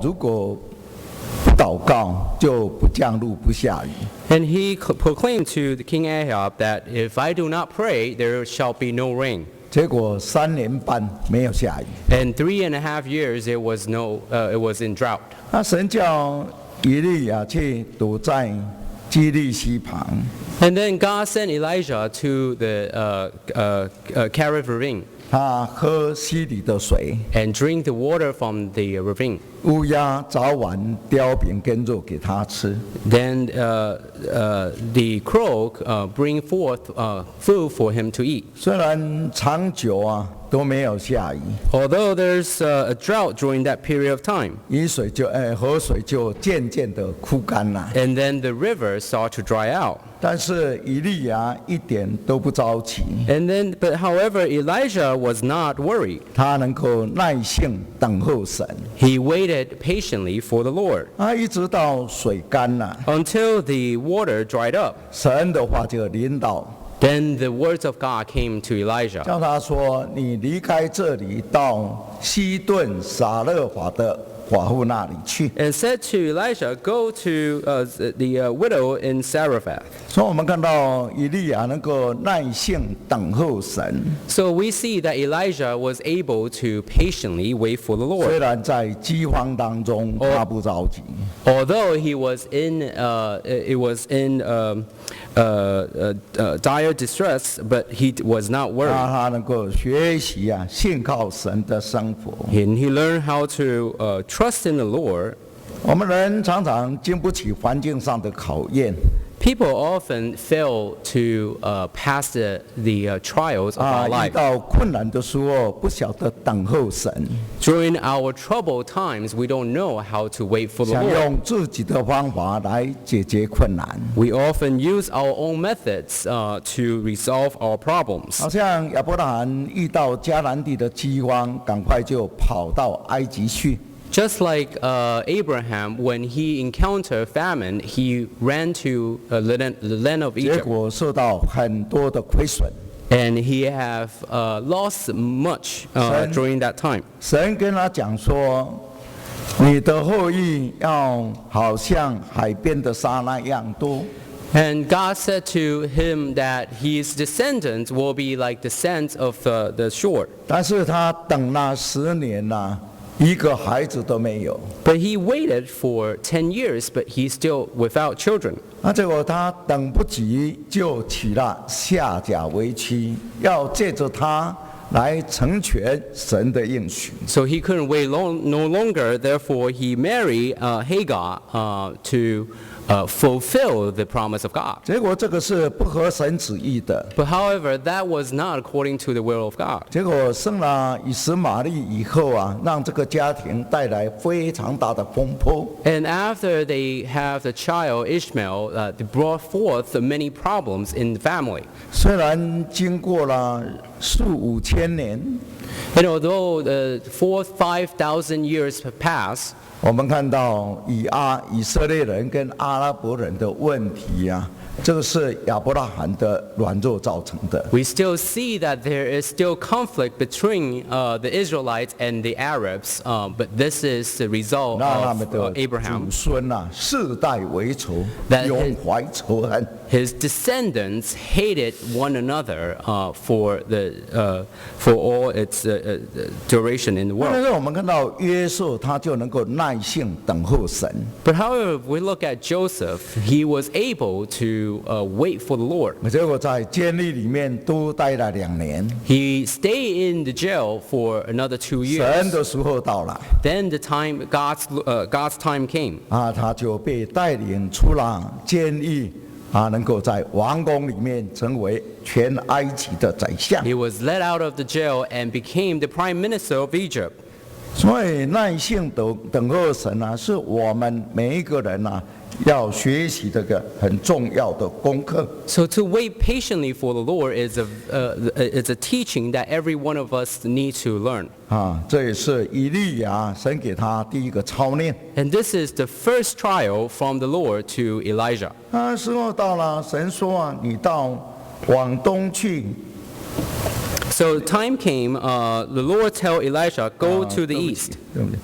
如果不祷告，就不降露不下雨。 And he proclaimed to the King Ahab that if I do not pray, there shall be no rain. 结果3年半没有下雨。 And 3.5 years it was in drought. 那神叫以利亚去躲在基利溪旁， And then God sent Elijah to the Kerith ravine 他喝溪里的水， and drink the water from the ravine. 乌鸦早晚叼饼跟肉给他吃。 Then the crow bring forth food for him to eat. 虽然长久都没有下雨， Although there's a drought during that period of time, 河水就渐渐的枯干了。 and then the river start to dry out. 但是以利亚一点都不着急， But however, Elijah was not worried. 他能够耐性等候神。 He waited patiently for the Lord 一直到水干了， until the water dried up. 神的话就临到， Then the words of God came to Elijah. 叫他说：“你离开这里，到西顿撒勒法的寡妇那里去。” And said to Elijah, go to the widow in Zarephath. 所以我们看到以利亚能够耐性等候神， So we see that Elijah was able to patiently wait for the 虽 Lord. 然在饥荒当中他不着急， Although he was in dire distress, but he was not worried. 他能够学习信靠神的生活。 And he learned how to trust in the Lord. 我们人常常经不起环境上的考验， People often fail to pass the trials of our 遇 life. 到困难的时候不晓得等候神， During our troubled times, we don't know how to wait for the 想 Lord. 用自己的方法来解决困难。 We often use our own methods to resolve our problems. 好像亚伯拉罕遇到迦南地的饥荒，赶快就跑到埃及去。 Just like Abraham, when he encountered famine, he ran to the land of 结 Egypt. 果受到很多的亏损。 And he have lost much during that time. 神跟他讲说：“你的后裔要好像海边的沙那样多。” And God said to him that his descendants will be like the sands of the shore. 但是他等了10年一个孩子都没有。 But he waited for 10 years, but he's still without children. 结果他等不及，就娶了夏甲为妻，要借着他来成全神的应许。 So he couldn't wait no longer, therefore he married Hagar to fulfill the promise of God. 结果这个是不合神旨意的。 But however, that was not according to the will of God. 结果生了以实玛利以后让这个家庭带来非常大的风波。 And after they have the child Ishmael, they brought forth many problems in the family. 虽然经过了4、5千年， And although 5,000 years have passed, 我们看到以色列人跟阿拉伯人的问题这个是亚伯拉罕的软弱造成的。 we still see that there is still conflict between the Israelites and the Arabs, but this is the result 那他 of 们的 Abraham. 祖孙世代为仇， That 永怀仇恨。 His descendants hated one another for all its duration in the 但 world. 是我们看到约瑟，他就能够耐性等候神。 But however, if we look at Joseph, he was able to wait for the Lord. 结果在监狱里面都待了2年， He stayed in the jail for another 2 years. 神的时候到了， Then God's time came. 他就被带领出了监狱，能够在王宫里面成为全埃及的宰相。 He was led out of the jail and became the prime minister of Egypt. 所以耐性等候神是我们每一个人要学习这个很重要的功课。 So to wait patiently for the Lord is a teaching that every one of us need to learn. 这也是以利亚神给他第一个操练。 And this is the first trial from the Lord to Elijah. 时候到了，神说你到往东去。 So time came, the Lord tell Elijah, go to the east. 对不对？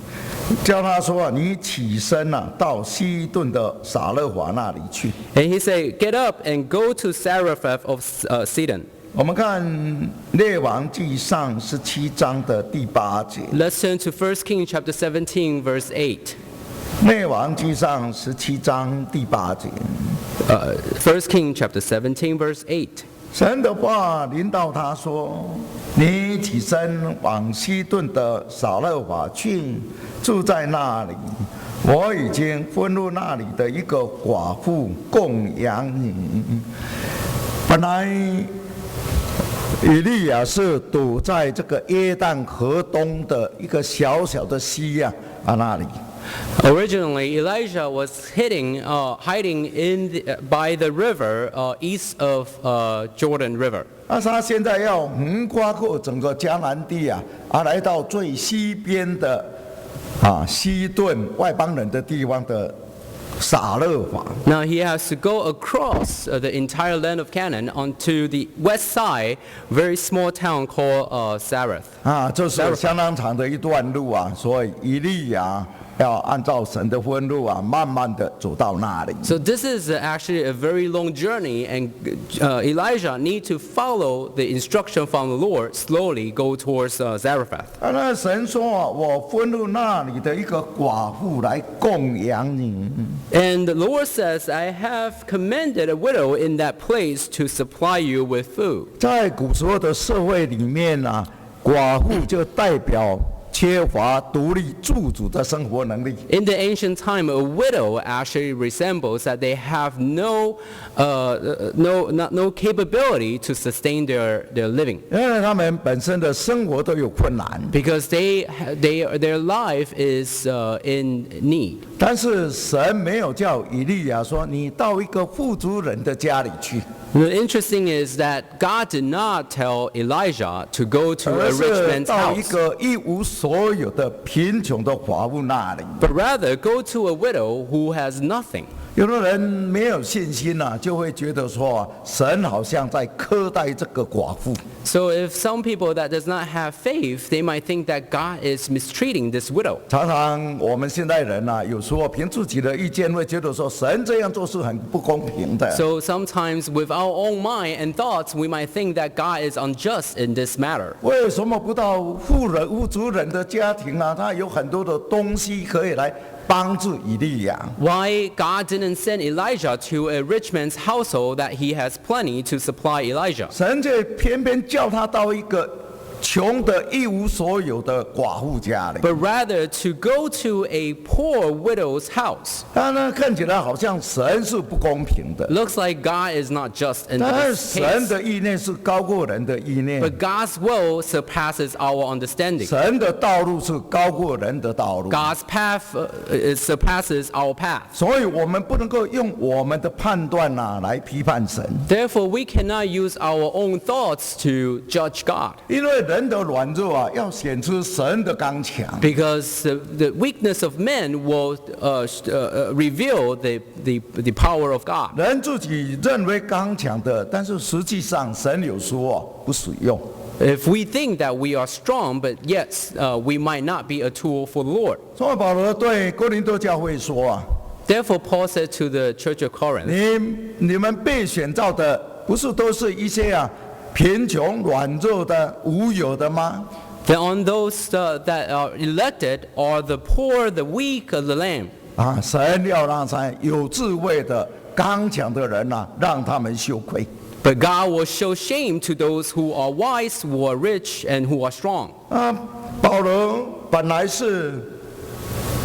叫他说：“你起身到西顿的撒勒法那里去。” And he said, "Get up and go to Zarephath of Sidon." 我们看列王纪上17章的第8节。Let's turn to 1 Kings chapter 17, verse 8. 列王纪上17章第8节。1 Kings chapter 17, verse 8. 神的话临到他说：“你起身往西顿的撒勒法去，住在那里。我已经吩咐那里的一个寡妇供养你。”本来以利亚是躲在这个约旦河东的一个小小的溪那里。Originally, Elijah was hiding by the river east of Jordan River. 他现在要横跨过整个迦南地来到最西边的西顿外邦人的地方的撒勒法。Now he has to go across the entire land of Canaan onto the west side, very small town called Zarephath. 这是相当长的一段路所以以利亚要按照神的吩咐慢慢的走到那里。So this is actually a very long journey, and Elijah need to follow the instruction from the Lord, slowly go towards Zarephath. 那神说我吩咐那里的一个寡妇来供养你。And the Lord says, I have commanded a widow in that place to supply you with food. 在古时候的社会里面寡妇就代表缺乏独立自主的生活能力。In the ancient time, a widow actually resembles that they have no capability to sustain their living. 因为他们本身的生活都有困难。Because their life is in need. 但是神没有叫以利亚说你到一个富足人的家里去。The interesting is that God did not tell Elijah to go to a rich man's 到一 house, 个一无所有的贫穷的寡妇那里。but rather go to a widow who has nothing. 有的人没有信心就会觉得说神好像在苛待这个寡妇。So if some people that does not have faith, they might think that God is mistreating this widow. 常常我们现代人有时候凭自己的意见会觉得说神这样做是很不公平的。So sometimes with our own mind and thoughts, we might think that God is unjust in this matter. 为什么不到富足人的家庭他有很多的东西可以来帮助以利亚。 Why God didn't send Elijah to a rich man's household that he has plenty to supply Elijah? 神却偏偏叫他到一个穷的一无所有的寡妇家里。 But rather to go to a poor widow's house. 看起来好像神是不公平的。 Looks like God is not just in 但是 this 神 case. 的意念是高过人的意念。 But God's will surpasses our understanding. 神的道路是高过人的道路。 God's path it surpasses our path. 所以我们不能够用我们的判断来批判神。 Therefore, we cannot use our own thoughts to judge God. 因为人的软弱要显出神的刚强。 Because the weakness of men will reveal the power of God. 人自己认为刚强的，但是实际上神有时候不使用。 If we think that we are strong, but yes, we might not be a tool for the Lord. 所以保罗对哥林多教会说Therefore, Paul said to the church of Corinth, 你们被选召的，不是都是一些贫穷、软弱的、无有的吗？ that on those that are elected are the poor, the weak, the lame. 神要让有智慧的、刚强的人让他们羞愧。 But God will show shame to those who are wise, who are rich, and who are strong. 保罗本来是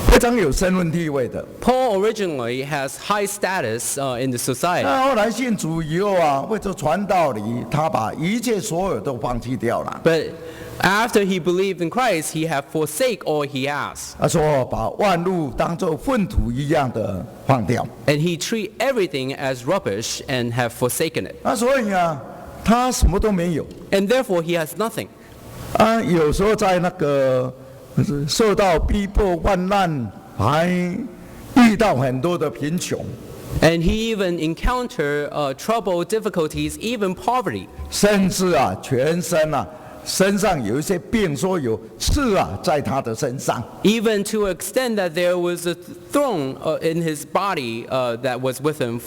非常有身份地位的， Paul originally has high status in the society. 后来信主以后为着传道理，他把一切所有都放弃掉了。 But after he believed in Christ, he had forsake all he has. 他说把万物当作粪土一样的放掉。 And he treat everything as rubbish and have forsaken it. 所以他什么都没有。 And therefore he has nothing. 有时候在那个受到逼迫患难，还遇到很多的贫穷， And he even encountered trouble, difficulties, even poverty. 甚至全身身上有一些病，说有刺啊在他的身上。 even to an extent that there was a thorn in his body that was with him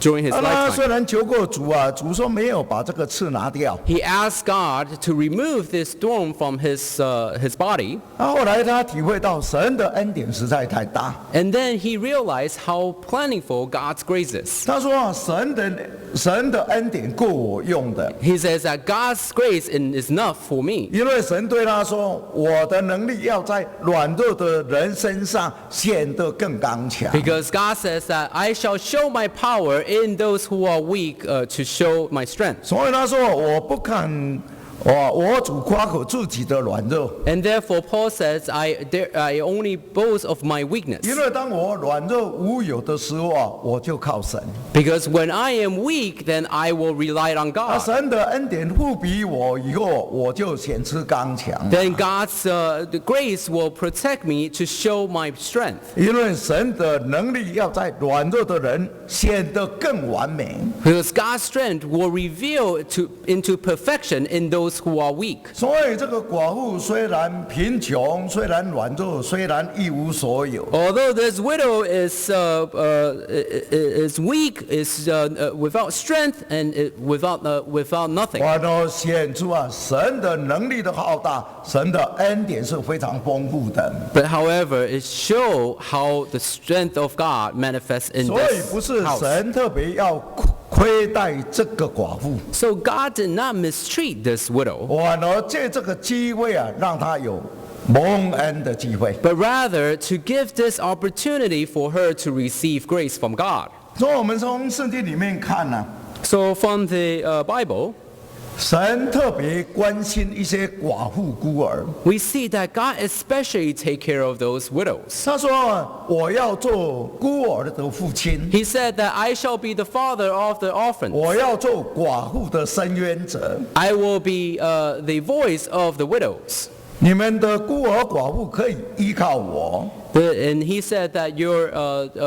during his 他 lifetime. 虽然求过主啊，主说没有把这个刺拿掉。 He asked God to remove this thorn from his body, 后来他体会到神的恩典实在太大。 and then he realized how plentiful God's grace is. 他说啊，神的恩典够我用的， He says that God's grace is enough for me. 因为神对他说，我的能力要在软弱的人身上显得更刚强。 Because God says that I shall show my power in those who are weak to show my strength. 所以他说，我不看我主夸口自己的软弱， And therefore Paul says, I only boast of my weakness. 因为当我软弱无有的时候啊，我就靠神。 Because when I am weak, then I will rely on 啊， God. 神的恩典护庇我以后，我就显出刚强。 Then God's the grace will protect me to show my strength. 因为神的能力要在软弱的人显得更完美。 Because God's strength will reveal into perfection in those who are weak. 所以这个寡妇虽然贫穷，虽然软弱，虽然一无所有， Although this widow is weak, is without strength, and without nothing. 我都显出啊神的能力的浩大，神的恩典是非常丰富的。 But however, it shows how the strength of God manifests in 所以 this 不是 house. 神特别要亏待这个寡妇， So God did not mistreat this widow, 我呢借这个机会啊，让她有蒙恩的机会。 but rather to give this opportunity for her to receive grace from God. 所以我们从圣经里面看呢、 So from the Bible, 神特别关心一些寡妇孤儿。 we see that God especially take care of those widows. 他说：“我要做孤儿的父亲， He said that I shall be the father of the orphans. 我要做寡妇的伸冤者。 I will be the voice of the widows. 你们的孤儿寡妇可以依靠我。” And he said that your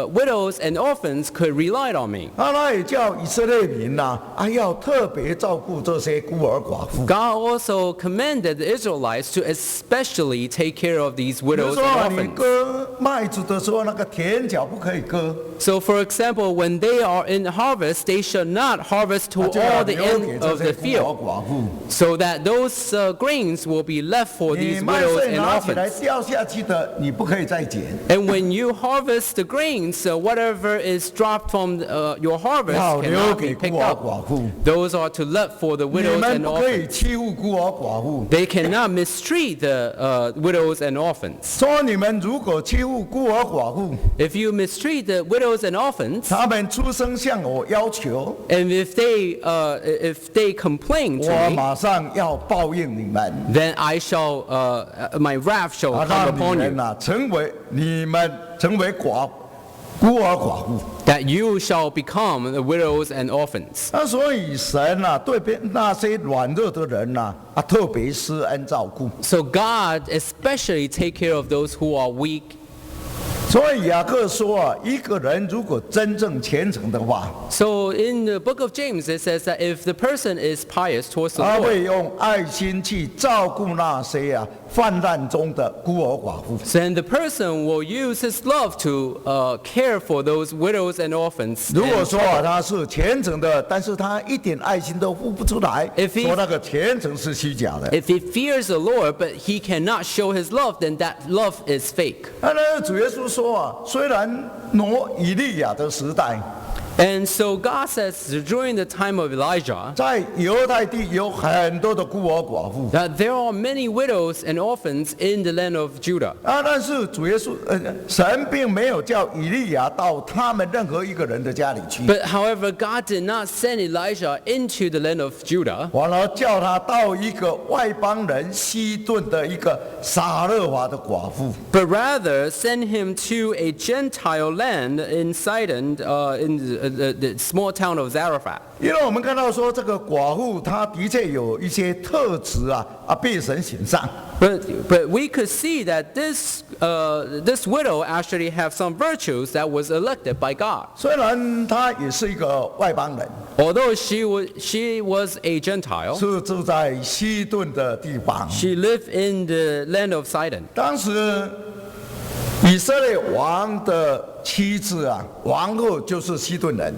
widows and orphans could rely on me. 他也叫以色列民呐，要特别照顾这些孤儿寡妇。 God also commanded the Israelites to especially take care of these 比如 widows 说 and 你 orphans. 割麦子的时候，那个田角不可以割， So for example, when they are in harvest, they should not harvest to 就要 all the 留给 end 这 of 些 the 孤儿 field, 寡妇。 so that those grains will be left for 你 these 麦 widows 穗 and 拿起来 orphans. 掉下去的，你不可以再捡， And when you harvest the grains, whatever is dropped from your harvest 要留 cannot 给 be 孤 picked 儿 up. 寡妇。 Those are to left for the 你 widows 们 and 不可以 orphans. 欺负孤儿寡妇。 They cannot mistreat the widows and orphans. 说你们如果欺负孤儿寡妇， If you mistreat the widows and orphans, 他们出声向我要求， and if they complain 我 to me, 马上要报应你们， then I shall my wrath shall 让 come 你 upon 们 you, 呐成为孤儿寡妇。 that you shall become the widows and orphans. 所以神对那些软弱的人特别施恩照顾。 So God especially take care of those who are weak. 所以雅各说一个人如果真正虔诚的话， So in the book of James, it says that if the person is pious towards the 他 Lord, 会用爱心去照顾那些患难中的孤儿寡妇。 then the person will use his love to care for those widows and orphans. 如果 And 说他是虔诚的，但是他一点爱心都付不出来， If he- 说那个虔诚是虚假的。 if he fears the Lord, but he cannot show his love, then that love is fake. 主耶稣说虽然以利亚的时代， And so God says during the time of Elijah, 在犹太地有很多的孤儿寡妇。 that there are many widows and orphans in the land of Judah. 但是主耶稣，神并没有叫以利亚到他们任何一个人的家里去， But however, God did not send Elijah into the land of Judah, 完了叫他到一个外邦人西顿的一个撒勒法的寡妇。 but rather send him to a Gentile land in Sidon, in the small town of Zarephath. 因为我们看到说这个寡妇她的确有一些特质被神选上。But we could see that this widow actually have some virtues that was elected by God. 虽然她也是一个外邦人， Although she was a Gentile, 是住在西顿的地方。 she lived in the land of Sidon. 当时以色列王的妻子王后就是西顿人。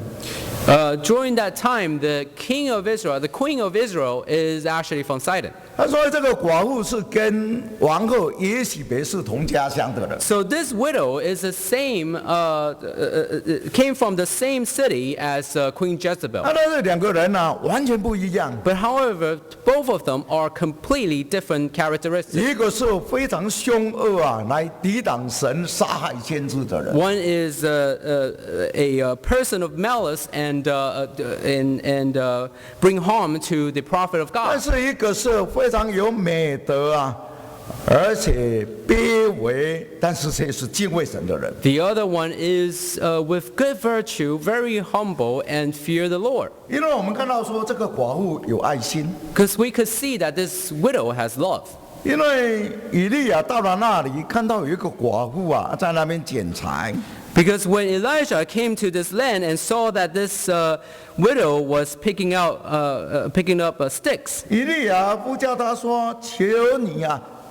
During that time, the king of Israel, the queen of Israel, is actually from Sidon. 他说这个寡妇是跟王后耶洗别是同家乡的人。 So this widow is the same, came from the same city as Queen Jezebel. 但是两个人完全不一样。 But however, both of them are completely different characteristics. 一个是非常凶恶来抵挡神、杀害先知的人。 One is a person of malice and bring harm to the prophet of 但 God. 是一个是非常有美德而且卑微，但是却是敬畏神的人。 The other one is with good virtue, very humble and fear the Lord. 因为我们看到说这个寡妇有爱心， Because we could see that this widow has love. 因为以利亚到了那里，看到有一个寡妇在那边捡柴。 Because when Elijah came to this land and saw that this widow was picking up sticks, 以利亚呼叫他说：“求你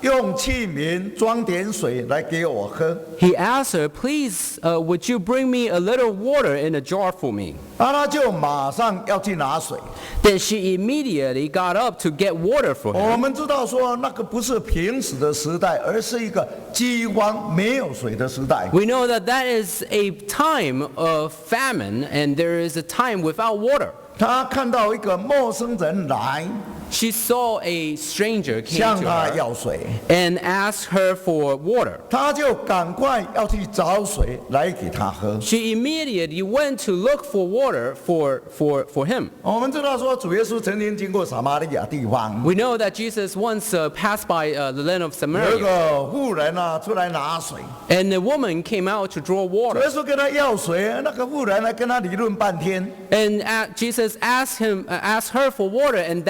用器皿装点水来给我喝。” he asked her, "Please, would you bring me a little water in a jar for me?" 他就马上要去拿水。 Then she immediately got up to get water for 我 him. 们知道说那个不是平时的时代，而是一个饥荒没有水的时代。 We know that that is a time of famine and there is a time without water. 他看到一个陌生人来 She saw a stranger came 向 to 他 her 要水， and asked her for water. 他就赶快要去找水来给他喝。 She immediately went to look for water for him. 我们知道说主耶稣曾经经过撒玛利亚地方， We know that Jesus once passed by the land of 有一 Samaria, 个妇人出来拿水， and a woman came out to draw 主 water. 耶稣跟他要水，那个妇人来跟他理论半天。 And Jesus asked her for water, and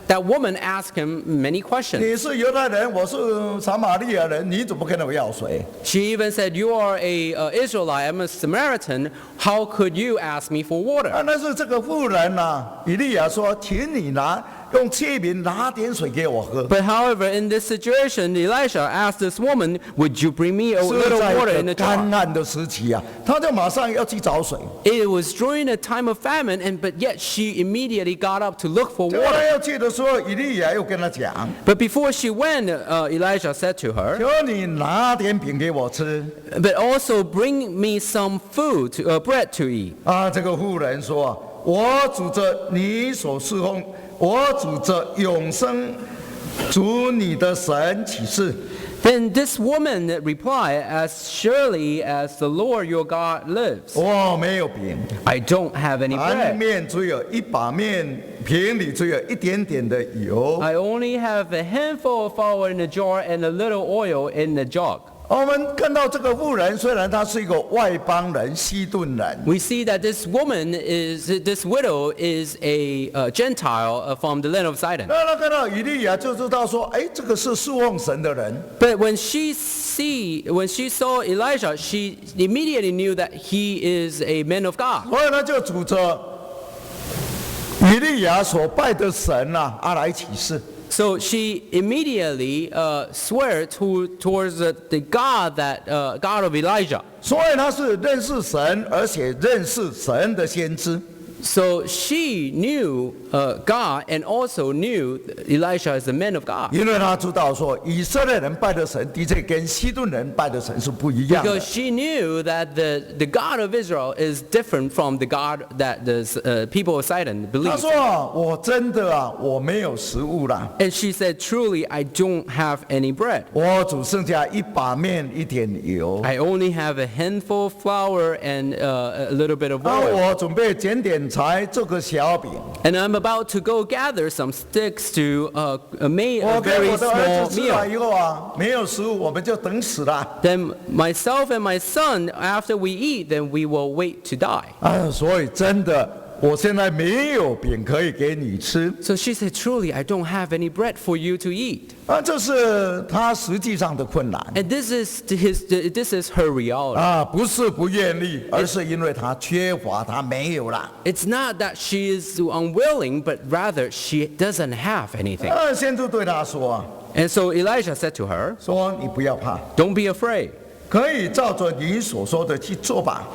that woman asked him many questions. 你是犹太人，我是撒玛利亚人，你怎么跟我要水？ She even said, "You are a Israelite, I'm a Samaritan. How could you ask me for water?" 但是这个妇人以利亚说，请你用器皿拿点水给我喝。 But however, in this situation, Elisha asked this woman, "Would you bring me a 是 little 在 water 一 in 个 a 干 jar?" 旱的时期他就马上要去找水。 It was during a time of famine, but yet she immediately got up to look for 结果他 water. 要去的时候，以利亚又跟他讲， But before she went, Elijah said to her, 求你拿点饼给我吃。 "But also bring me some food, bread to eat." 这个妇人说，我主着你所侍奉，我主着永生主你的神起誓， Then this woman replied, "As surely as the Lord your God lives, 我没有饼， I don't have any 盘 bread. 面只有一把面，瓶里只有一点点的油。 I only have a handful of flour in a jar and a little oil in the jug." 我们看到这个妇人，虽然她是一个外邦人、西顿人， We see that this widow is a Gentile from the land of Sidon. 那她看到以利亚就知道说，哎，这个是侍奉神的人。 But when she saw Elijah, she immediately knew that he is a man of God. 所以呢，就主着以利亚所拜的神来起誓。 So she immediately swore towards the God God of Elijah. 所以他是认识神，而且认识神的先知。 So she knew God and also knew Elisha is a man of God. 因为他知道说，以色列人拜的神的确跟西顿人拜的神是不一样的。 Because she knew that the God of Israel is different from the God that the people of Sidon 他 believe. 说：“我真的我没有食物啦， And she said, "Truly, I don't have any bread. 我只剩下一把面一点油。 I only have a handful of flour and a little bit of 那 oil. 我准备捡点柴做个小饼， And I'm about to go gather some sticks to make 我 a 给 very 我的儿 small 子吃了 meal. 以后啊，没有食物我们就等死了。 Then myself and my son, after we eat, then we will wait to die. 所以真的，我现在没有饼可以给你吃。 So she said, truly, I don't have any bread for you to eat. 这是他实际上的困难。 And this is her reality. 不是不愿意，而是因为他缺乏，他没有了。 It's not that she is unwilling, but rather she doesn't have anything. 先知对他说 And so Elijah said to her, 说你不要怕， don't be afraid. 可以照着你所说的去做吧。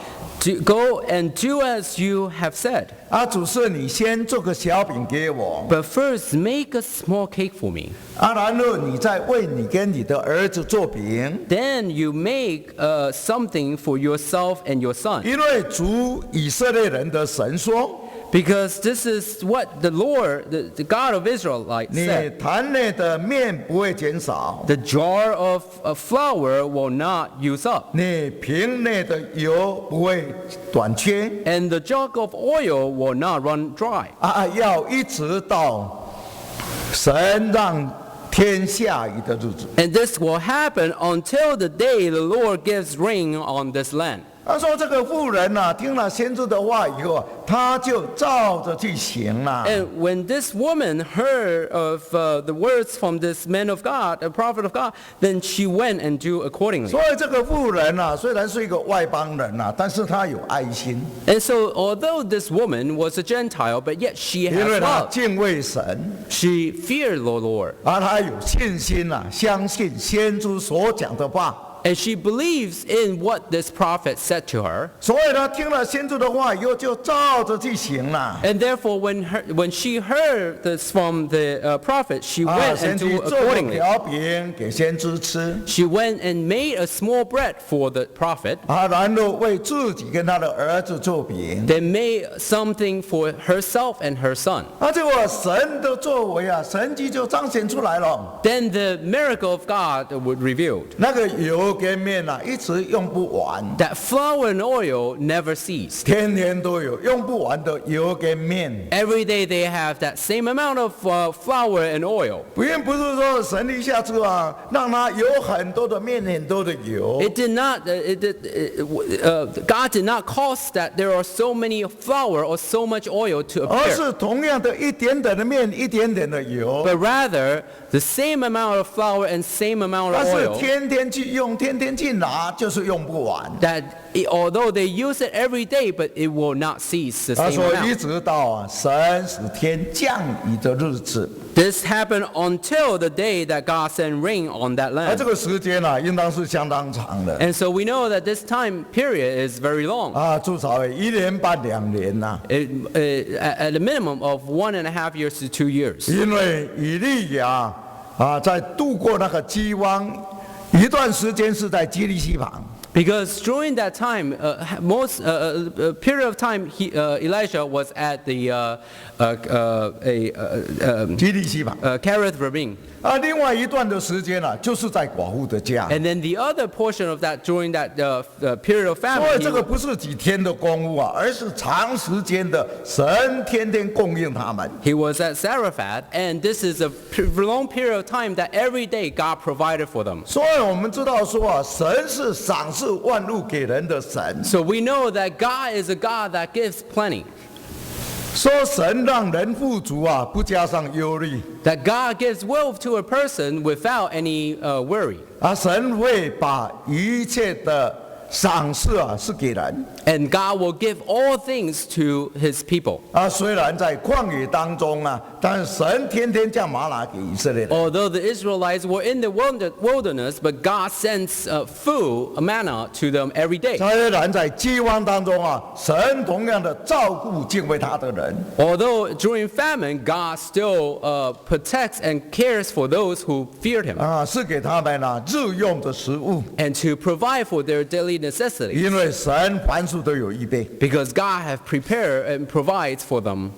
Go and do as you have said. 主是你先做个小饼给我， But first, make a small cake for me. 然后你再为你跟你的儿子做饼， Then you make something for yourself and your son. 因为主以色列人的神说， Because this is what the Lord, the God of Israel, 你 said. 坛内的面不会减少， The jar of flour will not use up, 你瓶内的油不会短缺， and the jug of oil will not run dry. 要一直到神让天下雨的日子。 And this will happen until the day the Lord gives rain on this land. 他说这个妇人听了先知的话以后，他就照着去行了。 And when this woman heard of the words from this man of God, a prophet of God, then she went and do accordingly. 所以这个妇人虽然是一个外邦人但是她有爱心， And so, although this woman was a Gentile, but yet she 因 has 为她 love. 敬畏神， She feared the Lord. 她有信心相信先知所讲的话。 And she believes in what this prophet said to her. 所以她听了先知的话以后，就照着去行了。 And therefore, when she heard this from the prophet, she went 先 and 去 do 做个 accordingly. 条饼给先知吃， She went and made a small bread for the prophet, 然后为自己跟他的儿子做饼。 then made something for herself and her son. 结果神的作为神迹就彰显出来了。 Then the miracle of God was revealed. 那个油跟面一直用不完， That flour and oil never ceased. 天天都有用不完的油跟面。 Every day they have that same amount of flour and oil. 不是说神一下子让他有很多的面很多的油， It did not. God did not cause that there are so many flour or so much oil to 而 appear, 是同样的一点点的面一点点的油， but rather the same amount of flour and same amount 但 of 是 oil. 天天去用，天天去拿，就是用不完。 That although they use it every day, but it will not cease the 他 same 说一 amount. 直到神使天降雨的日子， This happened until the day that God sent rain on that 这 land. 个时间应当是相当长的 And so we know that this time period is very long. 至少1年半2年At a minimum of 1.5 years to 2 years. 因为以利亚在度过那个饥荒一段时间是在基利西旁。 Because during that time, most period of time, Elijah was at the 基利西旁 Kerith Ravine. 另外一段的时间就是在寡妇的家。 And then the other portion of that during that period of 所 famine, 以这个不是几天的功夫而是长时间的，神天天供应他们。 he was at Zarephath, and this is a long period of time that every day God provided for them. 所以我们知道说神是赏赐万物给人的神。 So we know that God is a God that gives plenty. 说神让人富足不加上忧虑 That God gives wealth to a person without any worry. 神会把一切的赏赐是给人。 And God will give all things to His people. 虽然在旷野当中但是神天天降玛拿给以色列人。 Although the Israelites were in the wilderness, but God sends food, manna, to them every day. 虽然在饥荒当中神同样的照顾敬畏他的人。 Although during famine, God still protects and cares for those who feared Him, 是给他们日用的食物， and to provide for their daily necessities. 因为神凡事都有预备。 Because God has prepared and provides for them.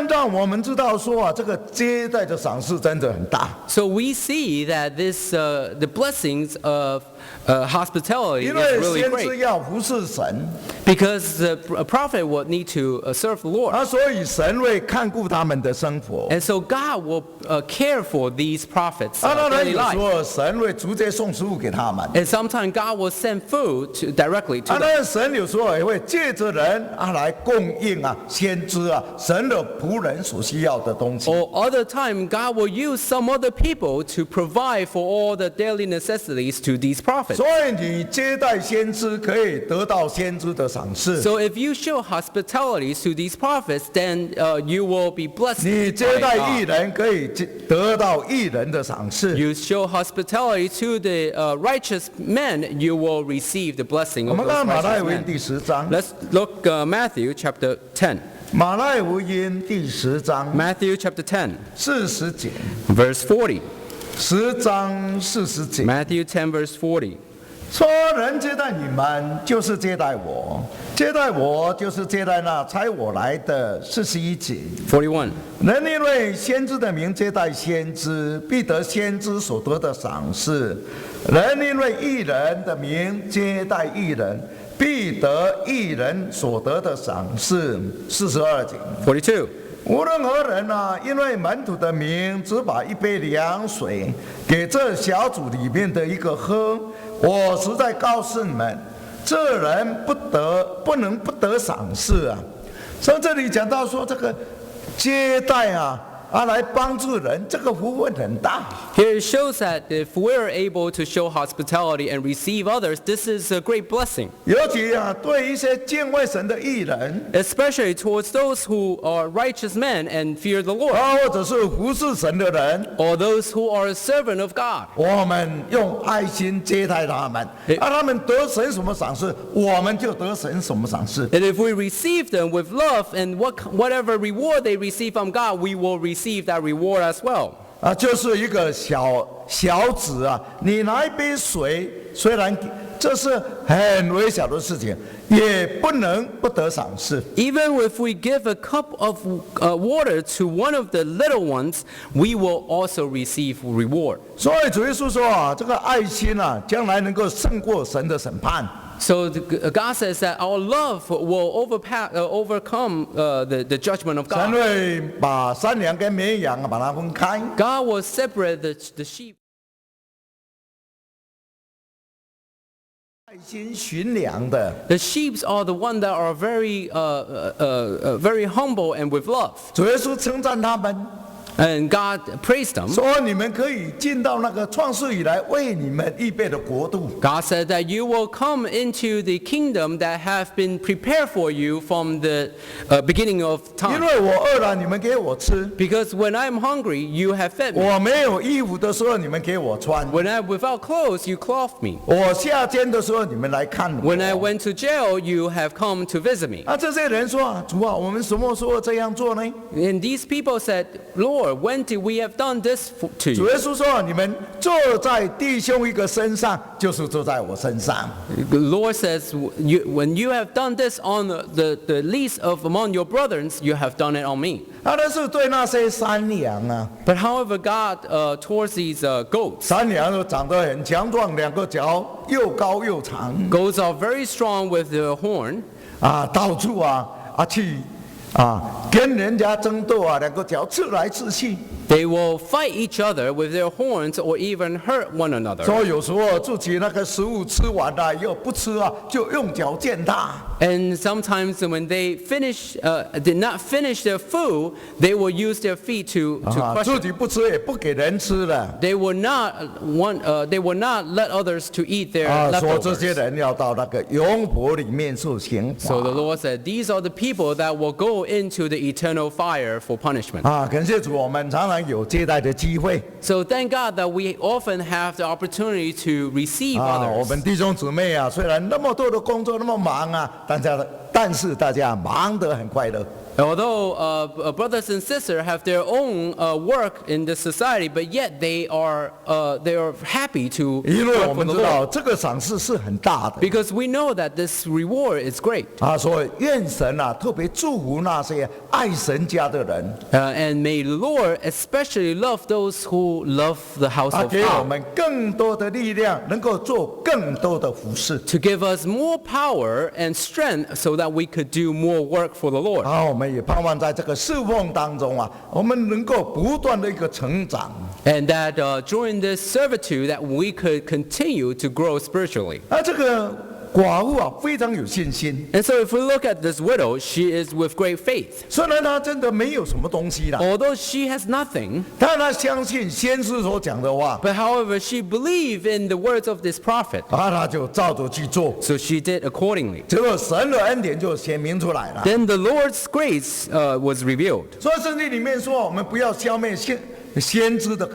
让我们知道说这个接待的赏赐真的很大。 So we see that the blessings of hospitality 因 is 为 really 先知 great. 要服侍神， Because a prophet would need to serve the Lord. 所以神会看顾他们的生活。 And so God will care for these prophets' 当然 daily 有时 life. 候神会直接送食物给他们。 And sometimes God will send food directly to 当 them. 然神有时候也会借着人来供应先知神的仆人所需要的东西。 Or other time, God will use some other people to provide for all the daily necessities to these prophets. 所以你接待先知可以得到先知的赏赐。 So if you show hospitality to these prophets, then you will be blessed 你 by 接待义 God. 人可以得到义人的赏赐。 You show hospitality to the righteous men, you will receive the blessing 我 of 们 those 看马太 righteous 福音 men. 第10章， Let's look Matthew chapter 10. 马太福音第10章 Matthew chapter 10, 40节verse 40. ，10章40节。 Matthew 10, verse 40. 说人接待你们，就是接待我；接待我，就是接待那差我来的。41节。 41. 人因为先知的名接待先知，必得先知所得的赏赐；人因为义人的名接待义人，必得义人所得的赏赐。42节。 42. 无论何人因为门徒的名，只把一杯凉水给这小组里面的一个喝，我实在告诉你们，这人不能不得赏赐啊。所以这里讲到说，这个接待来帮助人，这个福分很大。 Here it shows that if we're able to show hospitality and receive others, this is a great blessing. 尤其对一些敬畏神的义人 Especially towards those who are righteous men and fear the Lord, 或者是服侍神的人， or those who are a servant of God. 我们用爱心接待他们，他们得神什么赏赐，我们就得神什么赏赐。 And if we receive them with love and whatever reward they receive from God, we will receive that reward as well. 就是一个小子你拿一杯水，虽然这是很微小的事情，也不能不得赏赐。 Even if we give a cup of water to one of the little ones, we will also receive reward. 所以主耶稣说这个爱心将来能够胜过神的审判。 So God says that our love will overcome the judgment of 神 God. 会把山羊跟绵羊把它分开。 God will separate the sheep. 爱心驯良的， The sheep are the one that are very humble and with love. 主耶稣称赞他们， And God praised them. 说你们可以进到那个创世以来为你们预备的国度。 God said that you will come into the kingdom that have been prepared for you from the beginning of 因 time. 为我饿了，你们给我吃； Because when I'm hungry, you have fed me. 我没有衣服的时候，你们给我穿； When I'm without clothes, you clothed me. 我下监的时候，你们来看我。 When I went to jail, you have come to visit me. 这些人说主啊，我们什么时候这样做呢？ And these people said, Lord, when did we have done this to 主 you? 耶稣说，你们坐在弟兄一个身上，就是坐在我身上。 The Lord says, when you have done this on the least of among your brothers, you have done it on me. 那是对那些山羊But however, God, towards these goats, 山羊都长得很强壮，两个脚又高又长 goats are very strong with their horn. 到处去跟人家争斗两个脚刺来刺去。 They will fight each other with their horns or even hurt one another. 所以有时候自己那个食物吃完了又不吃就用脚践踏。 And sometimes when they did not finish their food, they will use their feet to crush 自 it. 己不吃也不给人吃了。 They will not let others to eat their 说这些 leftovers. 人要到那个永火里面受刑罚。 So the Lord said, these are the people that will go into the eternal fire for punishment. 感谢主，我们常常有接待的机会。 So thank God that we often have the opportunity to receive 我 others. 们弟兄姊妹虽然那么多的工作那么忙但是大家忙得很快乐。Although brothers and sisters have their own work in the society, but yet they are happy to 因为 work 我 for 们 the 知道 Lord 这个赏赐是很大的 because we know that this reward is great. 所以愿神特别祝福那些爱神家的人 And may the Lord especially love those who love the house of 给我 God, 们更多的力量，能够做更多的服事。 to give us more power and strength so that we could do more work for the Lord. 我们也盼望在这个侍奉当中我们能够不断的一个成长。 And that during this servitude that we could continue to grow spiritually. 这个寡妇非常有信心， And so if we look at this widow, she is with great faith. 虽然她真的没有什么东西啦， Although she has nothing, 但她相信先知所讲的话， but however she believed in the words of this prophet, 她就照着去做， so she did accordingly. 结果神的恩典就显明出来了。 Then the Lord's grace was revealed. 所以圣经里面说，我们不要消灭先知的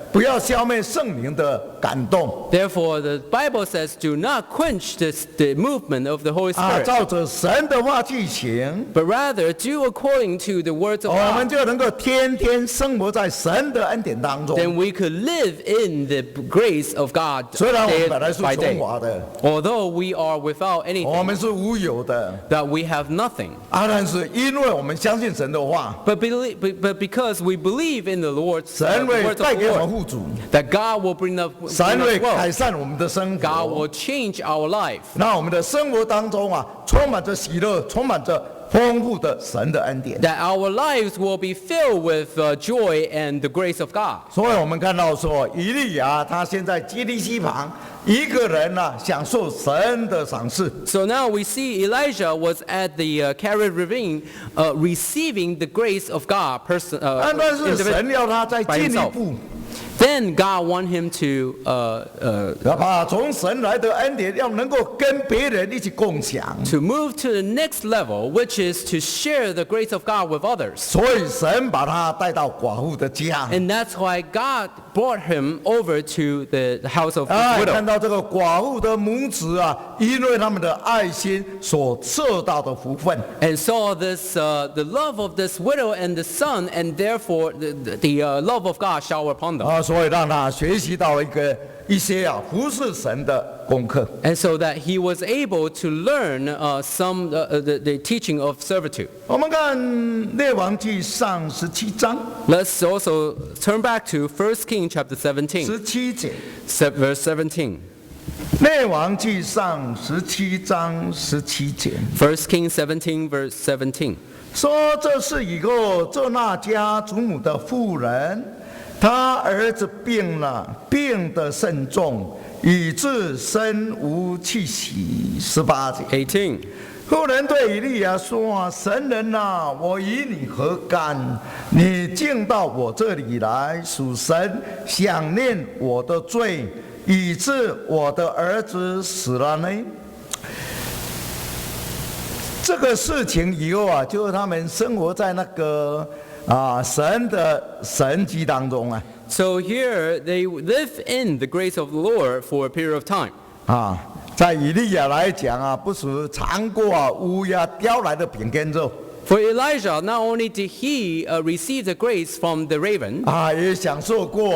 不要消灭圣灵的感动 Therefore, the Bible says, do not quench the movement of the Holy Spirit, 照着神的话去行， but rather do according to the words of 我们 God. 就能够天天生活在神的恩典当中。 Then we could live in the grace of God 虽然我们 day 本来是 by 穷 day. 乏的， Although we are without 我 anything, 们是无有的， that we have nothing. 但是因为我们相信神的话， But because we believe in the Lord's 神 the 会 words 带 of 给 the 我们 Lord, 富足， that God will bring us 神会改 wealth, 善我们的生 God 活， will change our life. 那我们的生活当中充满着喜乐，充满着丰富的神的恩典。 That our lives will be filled with joy and the grace of God. 所以我们看到说，以利亚他现在基利溪旁一个人享受神的赏赐。 So now we see Elijah was at the Kerith Ravine receiving the grace of God 但是神要他再 by 进一 himself. 步， Then God want him to 要把从神来的恩典要能够跟别人一起共享。 move to the next level, which is to share the grace of God with others. 所以神把他带到寡妇的家。 And that's why God brought him over to the house of the 看 widow. 到这个寡妇的母子因为他们的爱心所受到的福分， And saw this the love of this widow and the son, and therefore the love of God shower upon them. 所以让他学习到一些服侍神的功课。 And so that he was able to learn some the teaching of servitude. 我们看列王记上17章 Let's also turn back to 1 Kings chapter 17, 17节， verse 17. 列王记上17章17节 1 Kings 17, verse 17. 说，这是以后这那家祖母的妇人，她儿子病了，病得甚重，以致身无气息。18节。 18. 妇人对以利亚说：“神人我与你何干？你竟到我这里来，属神想念我的罪，以致我的儿子死了呢？”这个事情以后就是他们生活在那个神的神迹当中So here they live in the grace of the Lord for a period of time. 在以利亚来讲不是尝过乌鸦叼来的饼跟肉。 For Elijah, not only did he receive the grace from the raven, 也享受过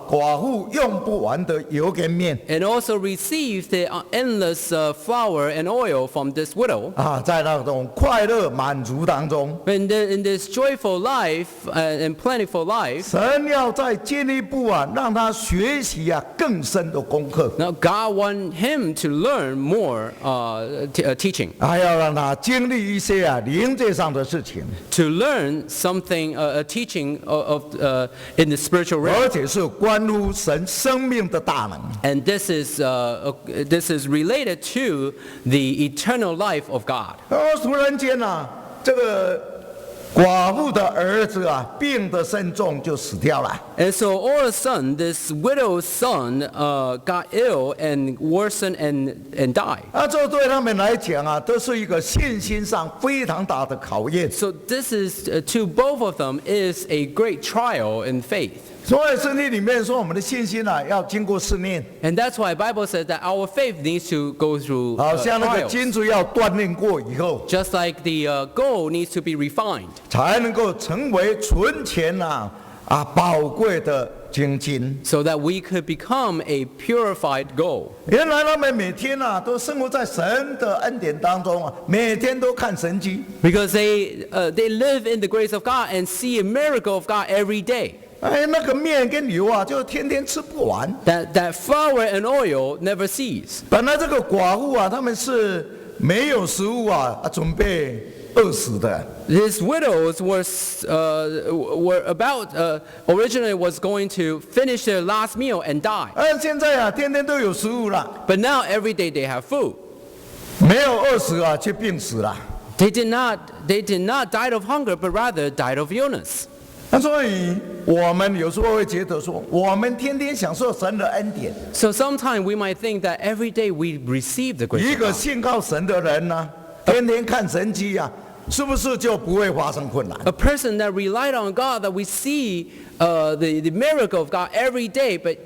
寡妇用不完的油跟面 and also received the endless flour and oil from this widow. 在那种快乐满足当中， In this joyful life and plentiful life, 神要再进一步让他学习更深的功课， now God wants him to learn more teaching, 还要让他经历一些灵界上的事情， to learn something, a teaching of in the spiritual realm. 而且是关乎神生命的大能。 And this is related to the eternal life of God. 突然间这个寡妇的儿子病得甚重，就死掉了。 And so all of a sudden, this widow's son got ill and worsened and died. 这对他们来讲都是一个信心上非常大的考验。 So this is to both of them is a great trial in faith. 所以圣经里面说，我们的信心啊，要经过试炼， And that's why Bible says that our faith needs to go through 好像那个 trials. 金子要锻炼过以后， Just like the gold needs to be refined, 才能够成为纯钱宝贵的精金。 so that we could become a purified gold. 原来他们每天都生活在神的恩典当中每天都看神迹。 Because they live in the grace of God and see a miracle of God every day. 那个面跟油就天天吃不完。 That flour and oil never cease. 本来这个寡妇他们是没有食物准备饿死的。 These widows were about originally was going to finish their last meal and die. 现在天天都有食物了， But now every day they have food. 没有饿死却病死了。 They did not die of hunger, but rather died of illness. 所以我们有时候会觉得说，我们天天享受神的恩典。 So sometimes we might think that every day we receive the 一 grace 个 of God. 信靠神的人天天看神迹是不是就不会发生困难？ A person that relied on God, that we see the miracle of God every day, but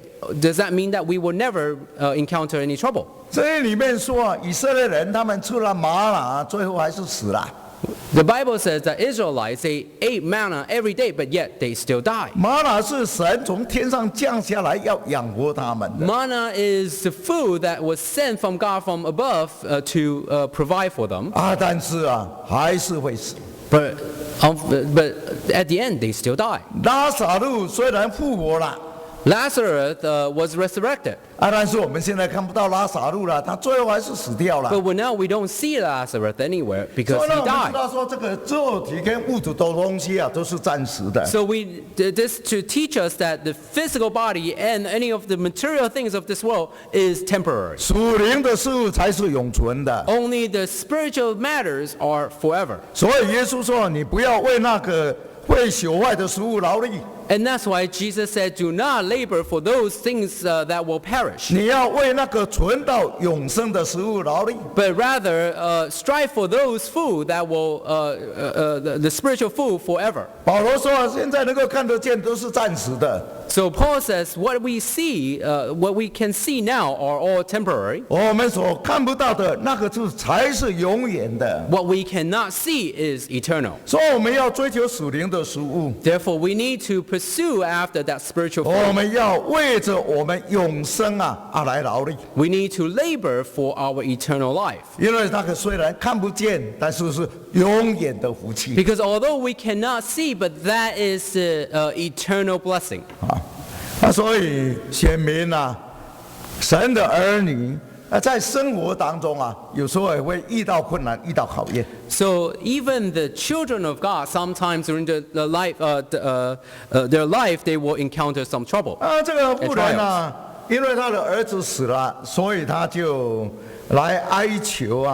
does that mean that we will never encounter any trouble? 这里面说以色列人他们吃了玛拿，最后还是死了。 The Bible says that Israelites, they ate manna every day, but yet they still die. 玛拿是神从天上降下来要养活他们的。 Manna is the food that was sent from God from above to provide for them. 但是还是会死。 But at the end, they still die. 拉撒路虽然复活了， Lazarus was resurrected. 但是我们现在看不到拉撒路了，他最后还是死掉了。 But now we don't see Lazarus anywhere 所 because 以呢， he 我们知 died. 道说这个肉体跟物质的东西都是暂时的。 So this to teach us that the physical body and any of the material things of this world is temporary. 属灵的事物才是永存的。 Only the spiritual matters are forever. 所以耶稣说：“你不要为那个会朽坏的食物劳力， And that's why Jesus said, do not labor for those things that will perish, 你要为那个存到永生的食物劳力。” but rather strive for those food that will, the spiritual food forever. 保罗说：“现在能够看得见都是暂时的， So Paul says, what we see, what we can see now are all temporary. 我们所看不到的那个才是永远的。 What we cannot see is eternal. 所以我们要追求属灵的食物， Therefore, we need to pursue after that spiritual 我 food. 们要为着我们永生来劳力。 We need to labor for our eternal life. 因为那个虽然看不见，但是是永远的福气。 Because although we cannot see, but that is eternal blessing. 所以显明神的儿女在生活当中有时候也会遇到困难，遇到考验。 So even the children of God, sometimes during the life, their life, they will encounter some trouble. 这个妇人因为他的儿子死了，所以他就来哀求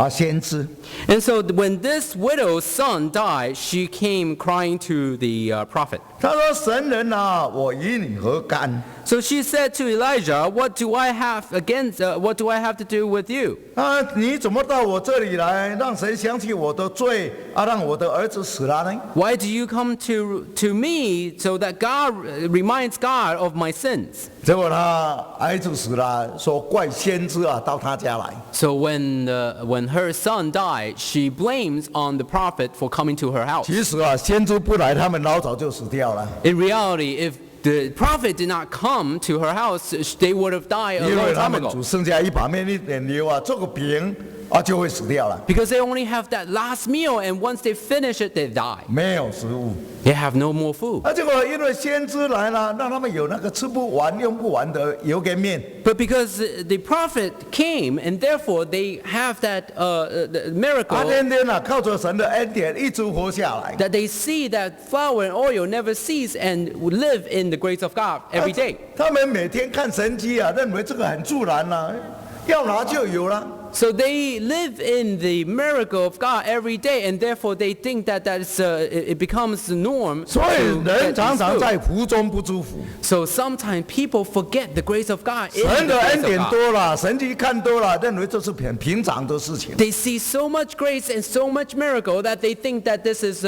先知。 And so when this widow's son died, she came crying to the prophet. 他说：“神人我与你何干？ So she said to Elijah, what do I have to do with you? 你怎么到我这里来，让神想起我的罪让我的儿子死了呢？” Why do you come to me so that God reminds God of my sins? 结果他儿子死了，说怪先知到他家来。 So when her son died, she blames on the prophet for coming to her house. 其实先知不来，他们老早就死掉了。 In reality, if the prophet did not come to her house, they would have died a 因为 long 他 time 们 ago. 只剩下一把面一点油做个饼就会死掉了， Because they only have that last meal, and once they finish it, they die. 没有食物。 They have no more food. 结果因为先知来了，让他们有那个吃不完、用不完的油跟面。 But because the prophet came, and therefore they have that the miracle 天天靠着神的恩典一直活下来。 that they see that flour and oil never cease and live in the grace of God every day. 他们每天看神迹认为这个很自然要拿就有了。So they live in the miracle of God every day, and therefore they think that it becomes the norm. 所以 to 人 get 常 this 常 food. 在福中不知福。 So sometimes people forget the grace of God. In 神 the 的恩 grace 典 of God. 多了，神迹看多了，认为这是很平常的事情。 They see so much grace and so much miracle that they think that this is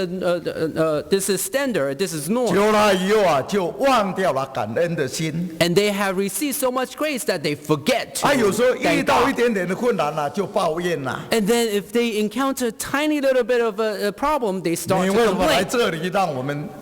standard, this is norm. 久了以后啊，就忘掉了感恩的心。 And they have received so much grace that they forget to 有时候遇 thank 到一 God. 点点的困难了，就抱怨啦。 And then if they encounter tiny little bit of a problem, they 你 start to 为什么来 complain. 这里，让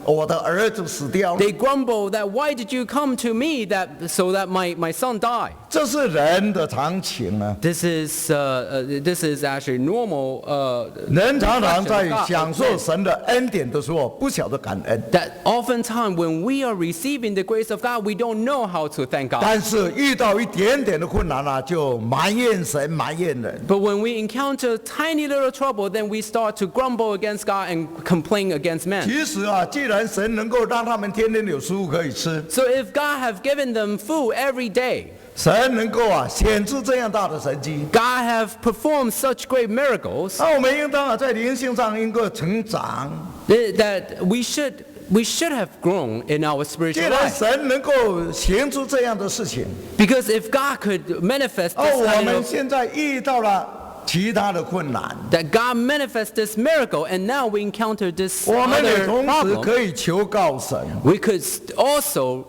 我的儿子死掉了？ They grumble that why did you come to me so that my son died? 这是人的常情啊。 This is actually normal. 人常常在享受神的恩典的时候，不晓得感恩。 That oftentimes when we are receiving the grace of God, we don't know how to thank God. 但是遇到一点点的困难啊，就埋怨神、埋怨人。 But when we encounter tiny little trouble, then we start to grumble against God and complain against man. 其实啊，既然神能够让他们天天有食物可以吃， So if God have given them food every day, 神能够啊显出这样大的神迹， God have performed such great miracles 那我们应当啊在灵性上应该成长。 that we should have grown in our 既 spiritual 然 life. 神能够行出这样的事情， Because if God could manifest 我 this kind 们 of, 现在遇到了其他的困难， that God manifests this miracle, and now we encounter this 我们也 other 同时 problem, 可以求告神 we could also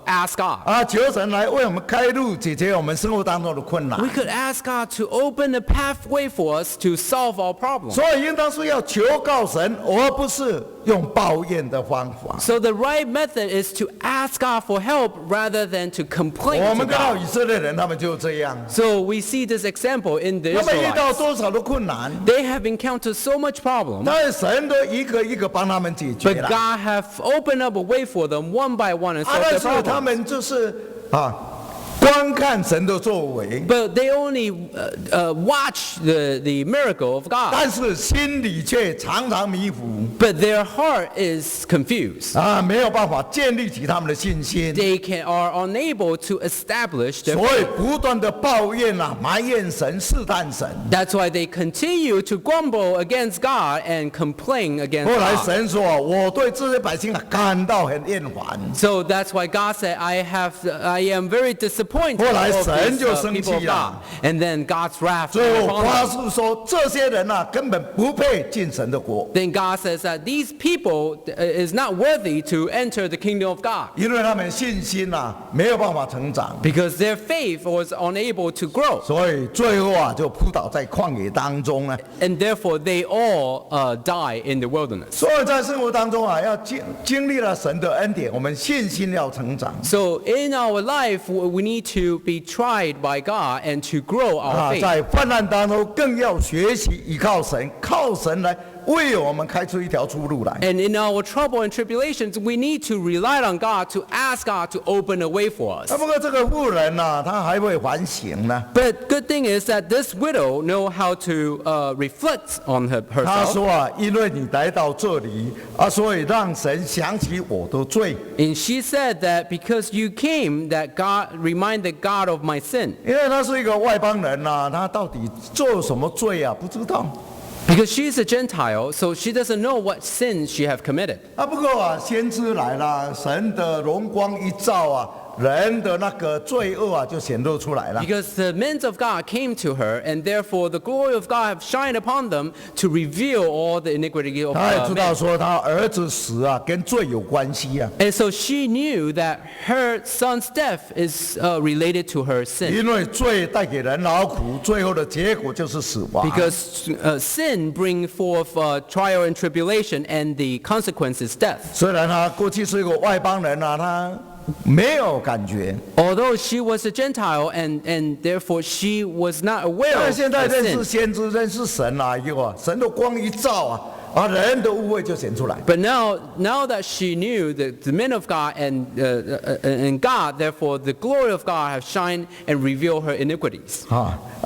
ask God. 啊，求神来为我们开路，解决我们生活当中的困难 We。could ask God to open a pathway for us to solve our problems. 所以应当是要求告神，而不是用抱怨的方法。 So the right method is to ask God for help rather than to complain 我 to 们看到 God. 以色列人，他们就这样， So we see this example in the 他们遇到 Israelites. 多少的困难， They have encountered so much problem, 但是神都一个一个帮他们解决 but 了。 God have opened up a way for them one by one and 但 solved 是 their 他 problem. 们就是观看神的作为， But they only watch the miracle of God, 但是心里却常常迷糊 but their heart is confused. 没有办法建立起他们的信心， They are unable to establish their 所以 faith. 不断的抱怨埋怨神、试探神。 That's why they continue to grumble against God and complain against 后来 God. 神说：“我对这些百姓感到很厌烦。” So that's why God said, I am very disappointed 后来 of 神 these 就生 people 气 of 了。 God. And then God's wrath 最 came 后 upon 发 them. 誓说：“这些人根本不配进神的国， Then God says that these people is not worthy to enter the kingdom of God 因为他们信心没有办法成长， because their faith was unable to grow. 所以最后就扑倒在旷野当中呢。 And therefore they all die in the wilderness. 所以在生活当中要经历了神的恩典，我们信心要成长。 So in our life, we need to be tried by God and to grow our faith. 在患难当中更要学习依靠神，靠神来为我们开出一条出路来。 And in our trouble and tribulations, we need to rely on God to ask God to open a way for us. 不过这个妇人她还会反省呢。 But good thing is that this widow know how to reflect on 她 herself. 说因为你来到这里所以让神想起我的罪。 And she said that because you came, that God reminded God of my sin. 因为她是一个外邦人她到底做什么罪不知道。 Because she's a Gentile, so she doesn't know what sins she have committed. 不过先知来了，神的荣光一照人的那个罪恶就显露出来了。 Because the men of God came to her, and therefore the glory of God have shined upon them to reveal all the iniquity of 她也知道 men. 说她儿子死跟罪有关系 And so she knew that her son's death is related to her sin. 因为罪带给人劳苦，最后的结果就是死亡。 Because sin brings forth trial and tribulation, and the consequence is death. 虽然她过去是一个外邦人她没有感觉， Although she was a Gentile, and therefore she was not aware 但 of 是现在 her 认识 sin. 先知、认识神以后神的光一照人的污秽就显出来。 But now that she knew the men of God and God, therefore the glory of God have shined and revealed her iniquities.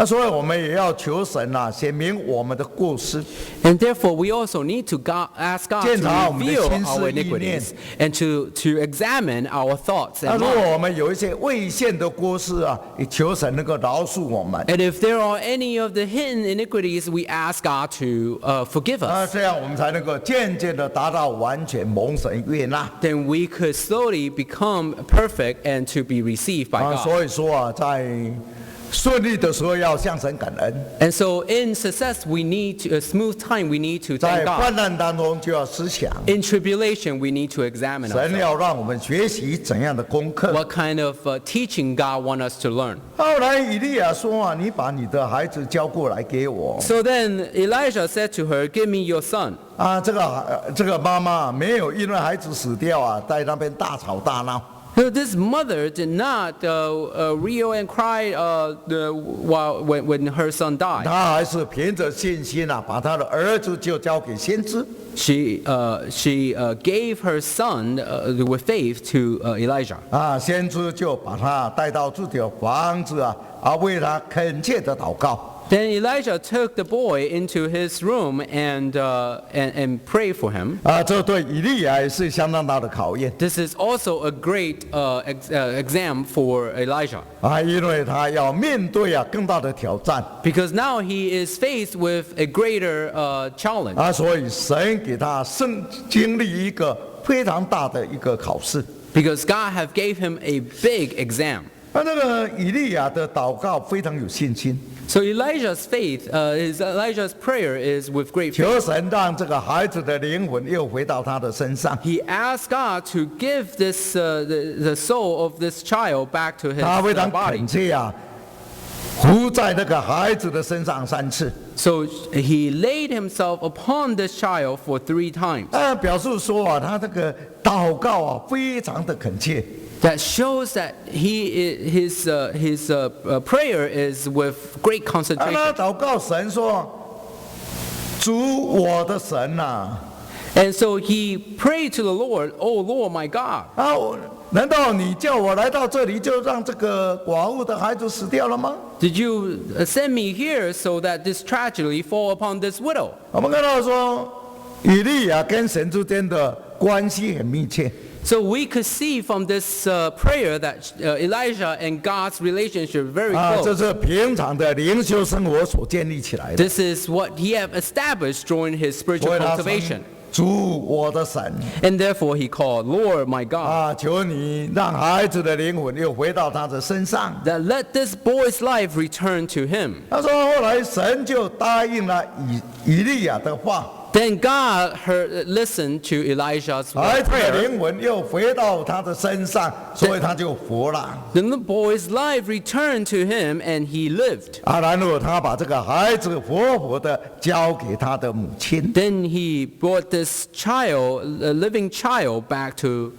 所以我们也要求神显明我们的过失， And therefore we also need to ask God 检查我 to 们的 reveal 心思 our 意念。 iniquities and to examine our thoughts 那 and 如果 minds. 我们有一些未现的过失也求神能够饶恕我们。 And if there are any of the hidden iniquities, we ask God to forgive us. 这样我们才能够渐渐的达到完全蒙神悦纳。 Then we could slowly become perfect and to be received by God. 所以说在顺利的时候要向神感恩， And so in success, we need to, a smooth time, we need to 在 thank 患 God. 难当中就要思想， In tribulation, we need to examine 神 ourselves. 要让我们学习怎样的功课。 What kind of teaching God wants us to learn? 后来以利亚说你把你的孩子交过来给我。 So then Elijah said to her, "Give me your son." 这个妈妈没有因为孩子死掉在那边大吵大闹。 So this mother did not reel and cry when her son died. 她还是凭着信心把她的儿子就交给先知。 She gave her son with faith to Elijah. 先知就把他带到自己的房子为他恳切的祷告。 Then Elijah took the boy into his room and prayed for him. 这对以利亚也是相当大的考验。 This is also a great exam for Elijah. 因为他要面对更大的挑战。 Because now he is faced with a greater challenge. 所以神给他经历一个非常大的一个考试。 Because God have gave him a big exam. 那个以利亚的祷告非常有信心， So Elijah's faith, Elijah's prayer is with great 求 faith. 神让这个孩子的灵魂又回到他的身上。 He asked God to give this the soul of this child back to his 他非常 body. 恳切伏在那个孩子的身上3次。 So he laid himself upon this child for 3 times. 表示说他这个祷告非常的恳切。 That shows that his prayer is with great 他 concentration. 祷告神说：“主我的神And so he prayed to the Lord, "Oh Lord, my God, 难道你叫我来到这里，就让这个寡妇的孩子死掉了吗？” did you send me here so that this tragedy fall upon this widow?" 我们看到说，以利亚跟神之间的关系很密切。 So we could see from this prayer that Elijah and God's relationship very 这 close. 是平常的灵修生活所建立起来的。 This is what he have established during his 所 spiritual 以他说 cultivation. 主我的神 And therefore he called, "Lord, my God, 求你让孩子的灵魂又回到他的身上。 that let this boy's life return to him." 他说后来神就答应了以利亚的话。 Then God listened to Elijah's 孩子的 prayer. 灵魂又回到他的身上，所以他就活了。 Then the boy's life returned to him and he lived. 然后他把这个孩子活活的交给他的母亲。 Then he brought this child, a living child, back to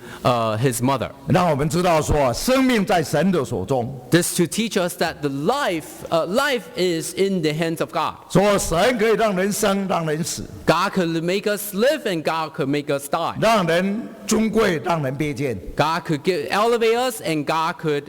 his mother. 让我们知道说，生命在神的手中。 This to teach us that the life is in the hands of God. 说神可以让人生，让人死， God could make us live and God could make us die. 让人尊贵，让人卑贱。 God could elevate us and God could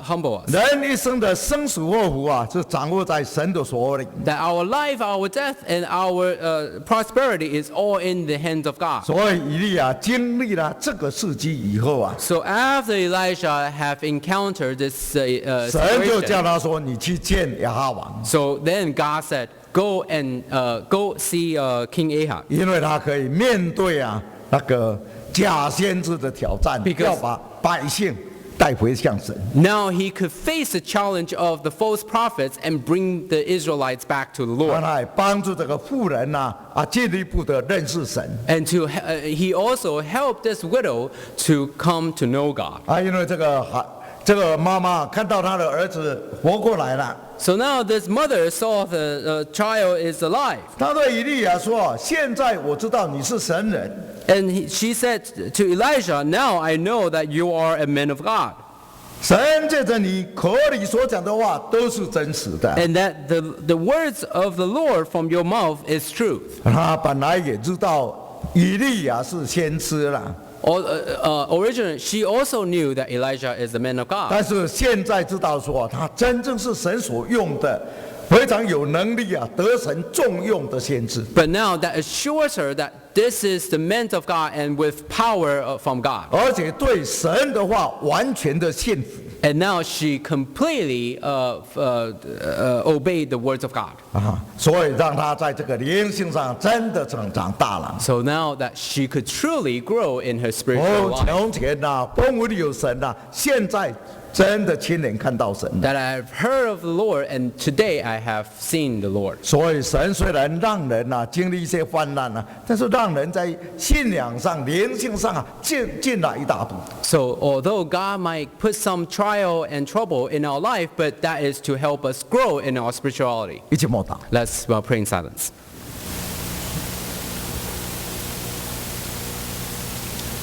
humble us. 人一生的生死祸福是掌握在神的手里。 That our life, our death, and our prosperity is all in the hands of God. 所以以利亚经历了这个事迹以后So after Elijah have encountered this 神就叫 situation, 他说：“你去见亚哈王， so then God said, "Go and go see King Ahab." 因为他可以面对那个假先知的挑战， Because- 要把百姓带回向神。 Now he could face the challenge of the false prophets and bring the Israelites back to the 让 Lord. 他也帮助这个妇人进一步的认识神。 And he also helped this widow to come to know God. 因为这个妈妈看到她的儿子活过来了， So now this mother saw the child is alive. 她对以利亚说：“现在我知道你是神人。” And she said to Elijah, "Now I know that you are a man of God." 神借着你口里所讲的话都是真实的。 and that the words of the Lord from your mouth is truth. 他本来也知道以利亚是先知了， Originally, she also knew that Elijah is the man of God. 但是现在知道说他真正是神所用的，非常有能力啊，得神重用的先知。 But now that assures her that this is the man of God and with power from God. 而且对神的话完全的信服 And now she completely obeyed the words of God. 啊，所以让他在这个灵性上真的长大了。 So now that she could truly grow in her spiritual 哦， life. 从前呐，风闻有神呐，现在真的亲眼看到神了。 That I have heard of the Lord, and today I have seen the Lord. 所以神虽然让人呐经历一些患难啊，但是让人在信仰上、灵性上啊进了一大步。 So although God might put some trial and trouble in our life, but that is to help us grow in our spirituality. 一起默祷。 Let's pray in silence.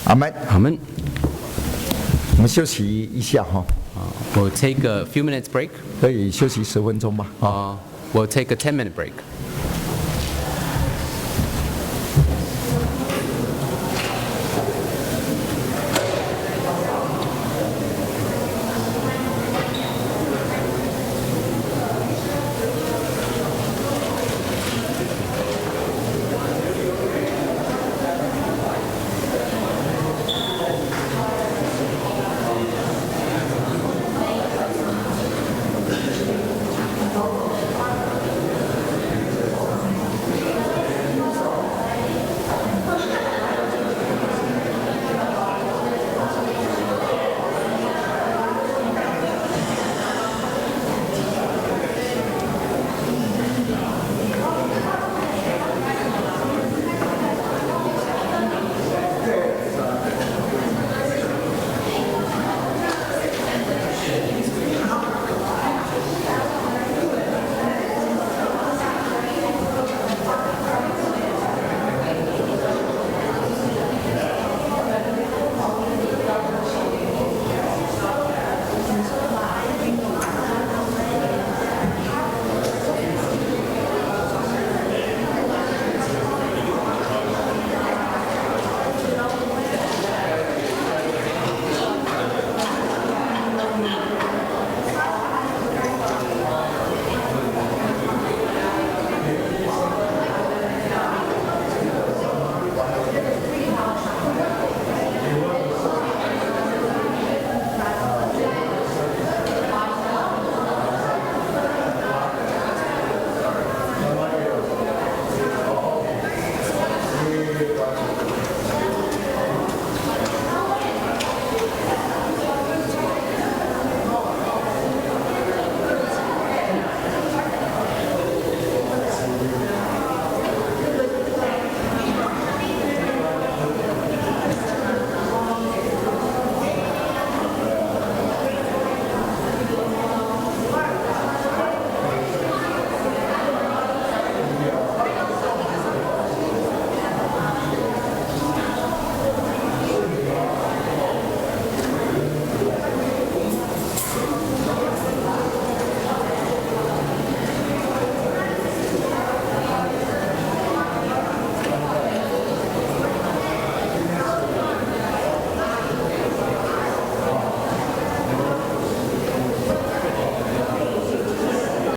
阿门。 Amen. 我们休息一下哈， We'll take a few minutes break. 可以休息10分钟吧。 We'll take a 10-minute break.